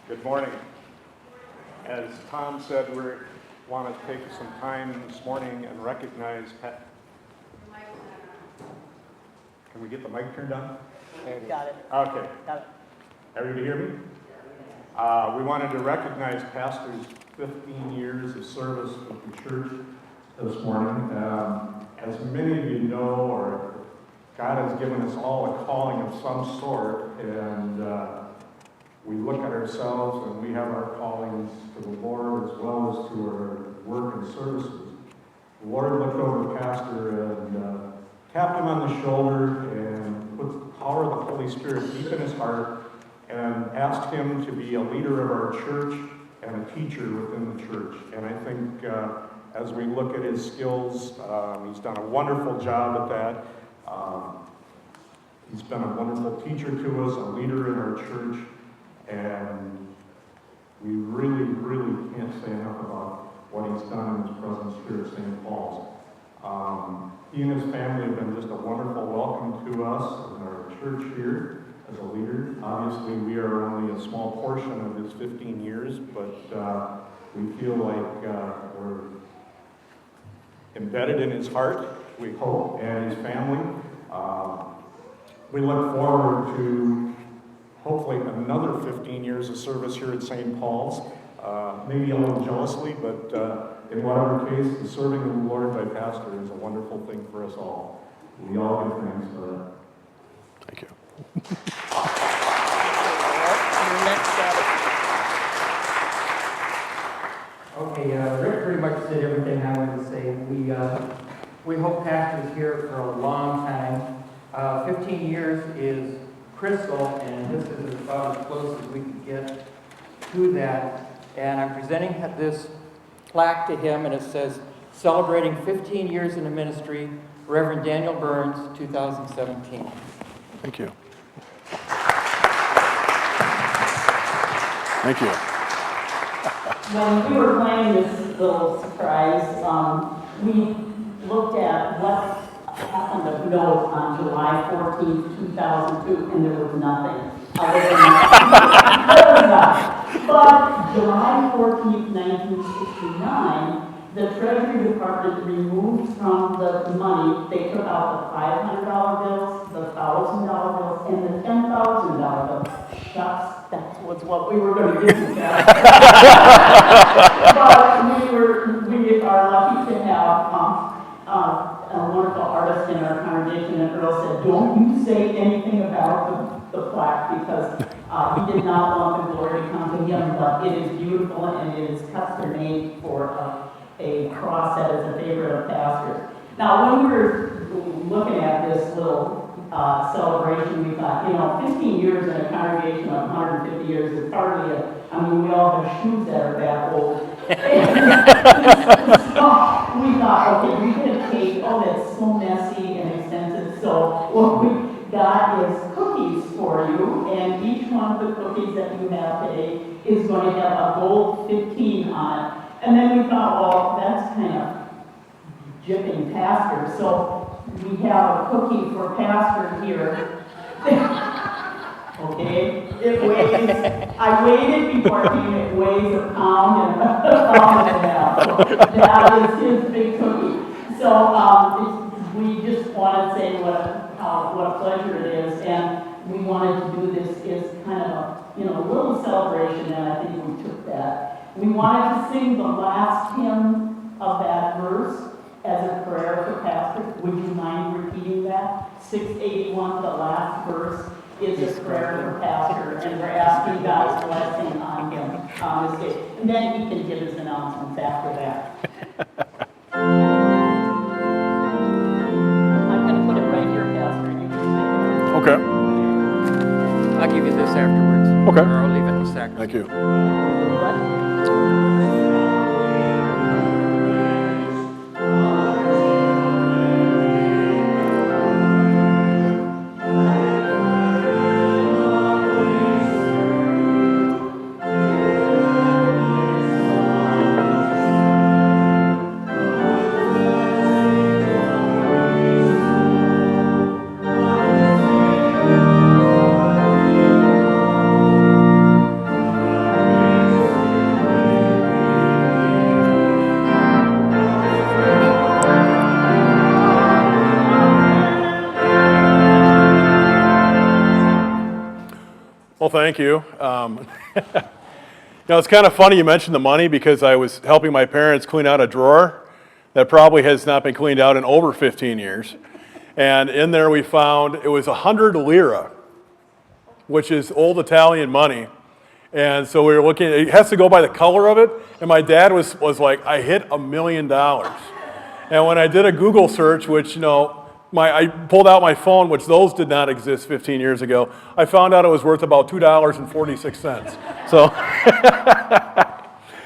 Good morning. As Tom said, we want to take some time this morning and recognize Pat. Can we get the mic turned on? Got it. Okay. Got it. Everybody hear me? We wanted to recognize Pastor's 15 years of service with the church this morning. As many of you know, or God has given us all a calling of some sort, and we look at ourselves and we have our callings to the Lord as well as to our work and services. The Lord looked over Pastor and tapped him on the shoulder and put the power of the Holy Spirit deep in his heart and asked him to be a leader of our church and a teacher within the church. And I think as we look at his skills, he's done a wonderful job at that. He's been a wonderful teacher to us, a leader in our church, and we really, really can't say enough about what he's done in his presence here at St. Paul's. He and his family have been just a wonderful welcome to us in our church here as a leader. Obviously, we are only a small portion of his 15 years, but we feel like we're embedded in his heart, we hope, and his family. We look forward to hopefully another 15 years of service here at St. Paul's. Maybe a little jealously, but in whatever case, the serving of the Lord by Pastor is a wonderful thing for us all. We all give thanks for that. Thank you. Your next Okay, Rick pretty much said everything I wanted to say. We hope Pastor's here for a long time. 15 years is crystal, and this is about as close as we could get to that. And I'm presenting this plaque to him, and it says, "Celebrating 15 years in the ministry, Reverend Daniel Burns, 2017. Thank you. Thank you. When we were planning this little surprise, we looked at what happened of note on July 14th, 2002, and there was nothing. There was nothing. But July 14th, 1969, the Treasury Department removed from the money, they took out the $500 bills, the $1,000 bills, and the $10,000 bills. Shucks, that was what we were going to do. But we are lucky to have a wonderful artist in our congregation, and Earl said, "Don't you say anything about the plaque," because he did not want the glory to come to him, but it is beautiful and it is custom made for a cross that is a favorite of pastors. Now, when we were looking at this little celebration, we thought, 15 years in a congregation of 150 years is hardly we all have shoes that are that old. So we thought, okay, we can take, that's so messy and expensive, so what we got is cookies for you, and each one of the cookies that you have today is going to have a gold 15 on it. And then we thought, well, that's kind of jipping Pastor, so we have a cookie for Pastor here. Okay, it weighs, I weighed it before I came, it weighs a pound and a pound and a half. So that is his big cookie. So we just want to say what a pleasure it is, and we wanted to do this as kind of a little celebration, and I think we took that. We wanted to sing the last hymn of that verse as a prayer for Pastor. Would you mind repeating that? 681, the last verse, is a prayer for Pastor, and we're asking God's blessing on him on this day. And then he can give his announcements after that. I'm going to put it right here, Pastor, and you can sing it. Okay. I'll give you this afterwards. Okay. Or I'll leave it in a second. Thank you. What? Well, thank you. It's kind of funny you mentioned the money because I was helping my parents clean out a drawer that probably has not been cleaned out in over 15 years. And in there we found, it was 100 lira, which is old Italian money. And so we were looking, it has to go by the color of it. And my dad was like, I hit $1 million. And when I did a Google search, which, I pulled out my phone, which those did not exist 15 years ago, I found out it was worth about $2.46. So